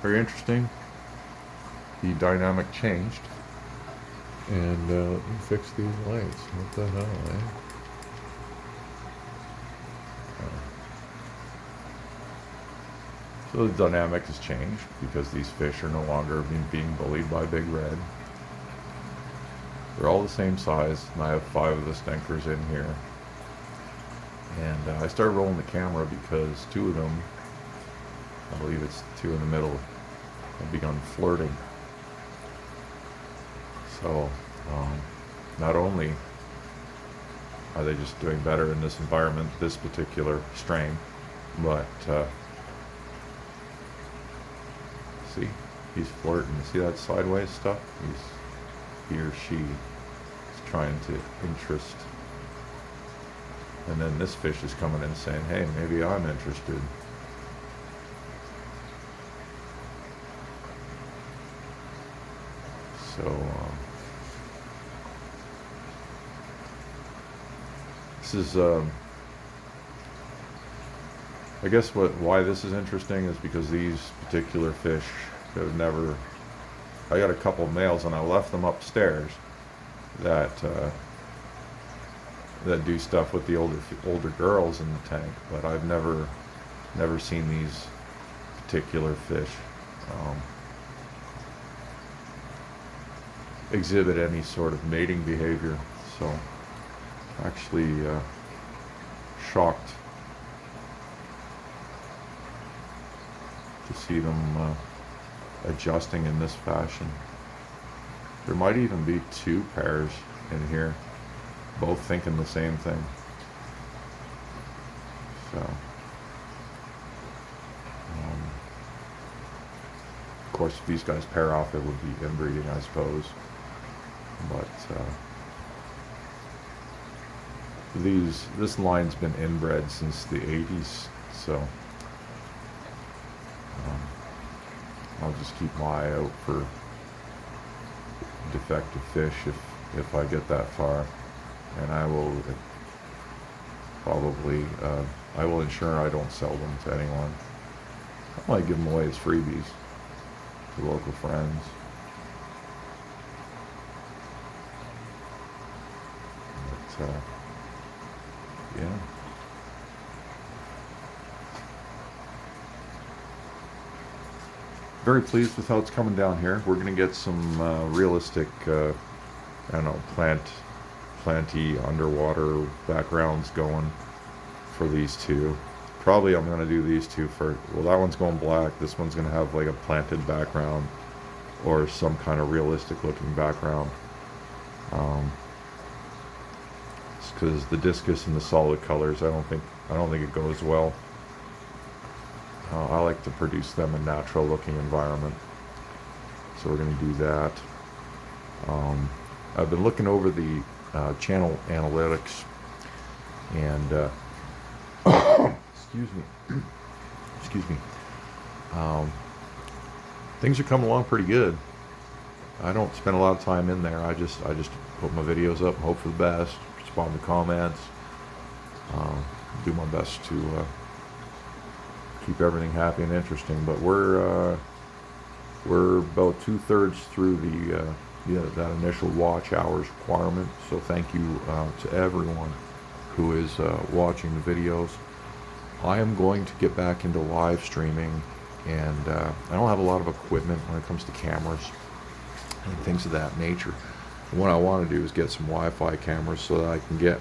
very interesting. The dynamic changed. And let me fix these lights. What the hell, eh? So the dynamic has changed because these fish are no longer being bullied by BigRed. They're all the same size, and I have 5 of the Stenkers in here. And I started rolling the camera because 2 of them, I believe it's 2 in the middle, have begun flirting. So not only are they just doing better in this environment, this particular strain, but see, he's flirting. See that sideways stuff? He or she is trying to interest. And then this fish is coming in saying, hey, maybe I'm interested. So this is, I guess why this is interesting is because these particular fish have never, I got a couple of males and I left them upstairs that that do stuff with the older girls in the tank, but I've never seen these particular fish exhibit any sort of mating behavior. So actually shocked to see them adjusting in this fashion. There might even be 2 pairs in here, both thinking the same thing. So of course, if these guys pair off, it would be inbreeding, I suppose. But this line's been inbred since the 80s, so I'll just keep my eye out for defective fish if I get that far, and I will probably I will ensure I don't sell them to anyone. I might give them away as freebies to local friends. But yeah. Very pleased with how it's coming down here. We're gonna get some realistic, I don't know, planty underwater backgrounds going for these 2. Probably I'm gonna do these 2 first. Well, that one's going black. This one's gonna have like a planted background or some kind of realistic looking background. Because the discus and the solid colors, I don't think it goes well. I like to produce them in natural looking environment, so we're going to do that. I've been looking over the channel analytics, and excuse me, things are coming along pretty good. I don't spend a lot of time in there. I just put my videos up and hope for the best, respond to comments, do my best to keep everything happy and interesting. But we're about 2/3 through that initial watch hours requirement. So thank you to everyone who is watching the videos. I am going to get back into live streaming, and I don't have a lot of equipment when it comes to cameras and things of that nature. What I want to do is get some Wi-Fi cameras so that I can get,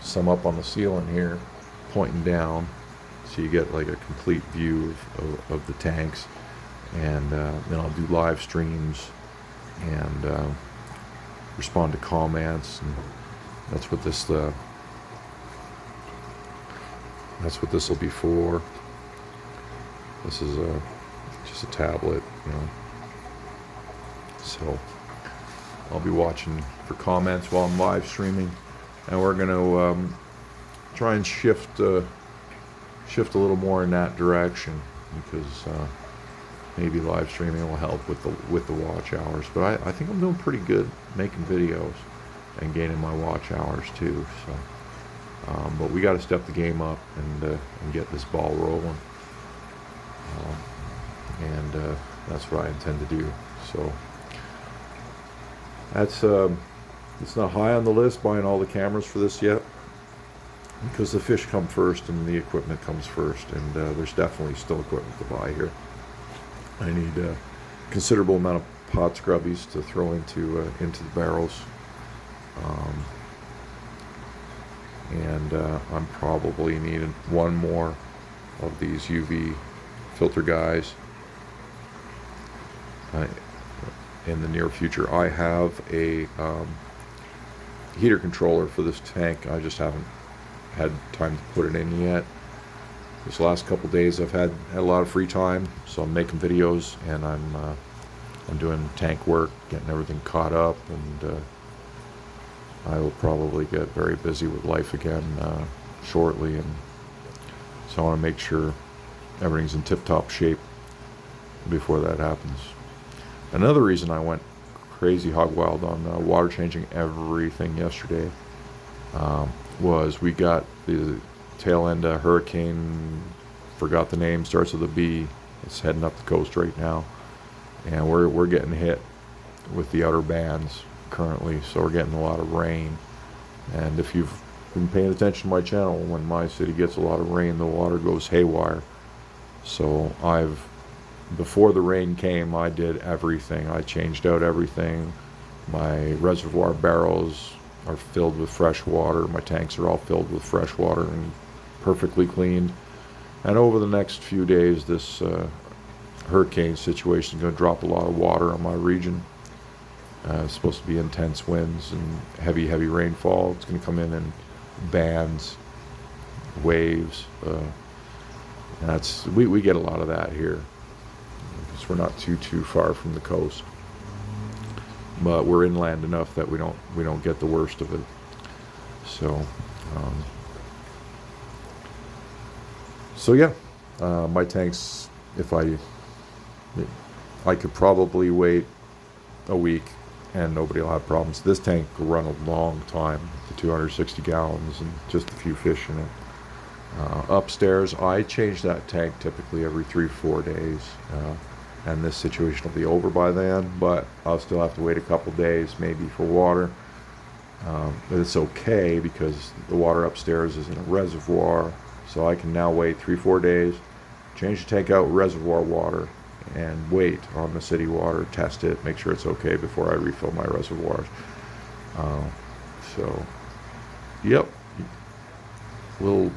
some up on the ceiling here pointing down, so you get like a complete view of the tanks. And then I'll do live streams and respond to comments, and that's what this will be for. This is just a tablet, so I'll be watching for comments while I'm live streaming, and we're gonna try and shift a little more in that direction, because maybe live streaming will help with the watch hours. But I think I'm doing pretty good making videos and gaining my watch hours too. So, but we got to step the game up and get this ball rolling. And that's what I intend to do. So that's it's not high on the list buying all the cameras for this yet, because the fish come first and the equipment comes first, and there's definitely still equipment to buy here. I need a considerable amount of pot scrubbies to throw into the barrels, and I'm probably needing one more of these UV filter guys in the near future. I have a heater controller for this tank. I just haven't had time to put it in yet. This last couple days I've had a lot of free time, so I'm making videos, and I'm doing tank work, getting everything caught up, and I will probably get very busy with life again shortly, and so I want to make sure everything's in tip-top shape before that happens. Another reason I went crazy hog wild on water changing everything yesterday was we got the tail end of hurricane, forgot the name, starts with a B. It's heading up the coast right now, and we're getting hit with the outer bands currently, so we're getting a lot of rain. And if you've been paying attention to my channel, when my city gets a lot of rain, the water goes haywire. So before the rain came, I did everything. I changed out everything. My reservoir barrels are filled with fresh water. My tanks are all filled with fresh water and perfectly cleaned. And over the next few days, this hurricane situation is going to drop a lot of water on my region. It's supposed to be intense winds and heavy rainfall. It's going to come in bands, waves. And we get a lot of that here, because we're not too far from the coast, but we're inland enough that we don't get the worst of it. So yeah, my tanks, if I could probably wait a week and nobody will have problems. This tank will run a long time, to 260 gallons and just a few fish in it. Upstairs, I change that tank typically every 3-4 days, and this situation will be over by then, but I'll still have to wait a couple days maybe for water. But it's okay, because the water upstairs is in a reservoir, so I can now wait 3-4 days, change the tank out with reservoir water, and wait on the city water, test it, make sure it's okay before I refill my reservoirs. So, yep, little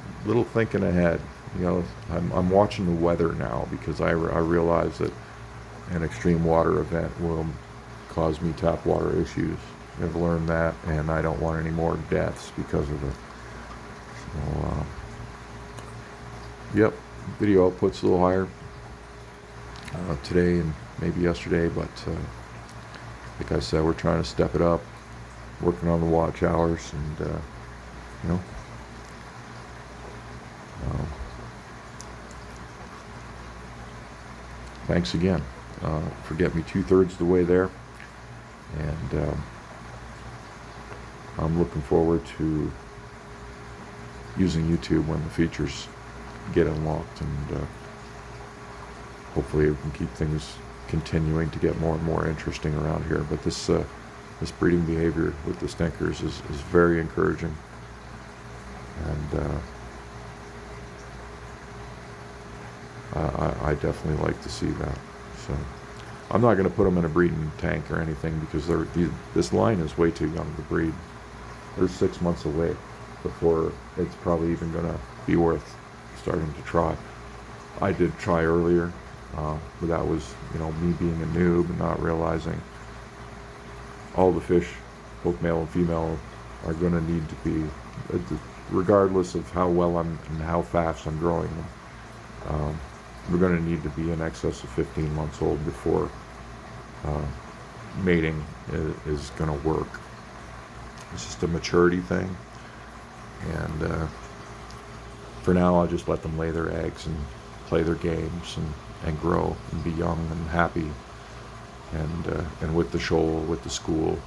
thinking ahead. You know, I'm watching the weather now, because I realize that an extreme water event will cause me tap water issues. I've learned that, and I don't want any more deaths because of it. So, yep, video output's a little higher today and maybe yesterday, but like I said, we're trying to step it up, working on the watch hours, and you know, thanks again for getting me 2/3 of the way there, and I'm looking forward to using YouTube when the features get unlocked, and hopefully we can keep things continuing to get more and more interesting around here. But this breeding behavior with the Stendkers is very encouraging, and I definitely like to see that. So I'm not going to put them in a breeding tank or anything, because this line is way too young to breed. They're 6 months away before it's probably even going to be worth starting to try. I did try earlier, but that was, you know, me being a noob and not realizing all the fish, both male and female, are going to need to be, regardless of how well and how fast I'm growing them, we're going to need to be in excess of 15 months old before mating is going to work. It's just a maturity thing, and for now I'll just let them lay their eggs and play their games and grow and be young and happy, and with the shoal, with the school.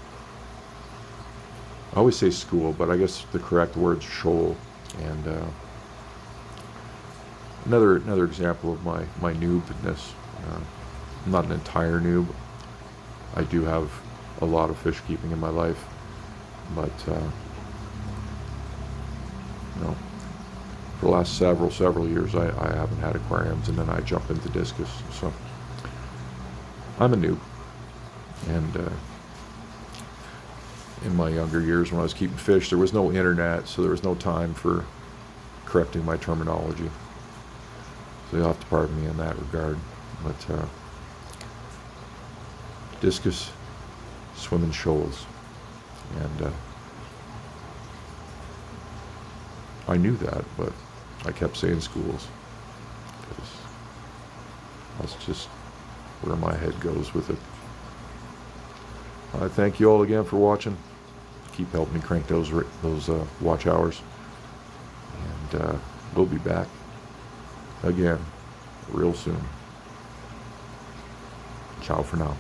I always say school, but I guess the correct word's shoal. And another example of my noobness. I'm not an entire noob. I do have a lot of fish keeping in my life, but you know, for the last several years, I haven't had aquariums, and then I jumped into discus. So I'm a noob, and in my younger years when I was keeping fish, there was no internet, so there was no time for correcting my terminology. So you'll have to pardon me in that regard. But discus, swim in shoals, and I knew that, but I kept saying schools because that's just where my head goes with it. I thank you all again for watching. Keep helping me crank those watch hours, and we'll be back again real soon. Ciao for now.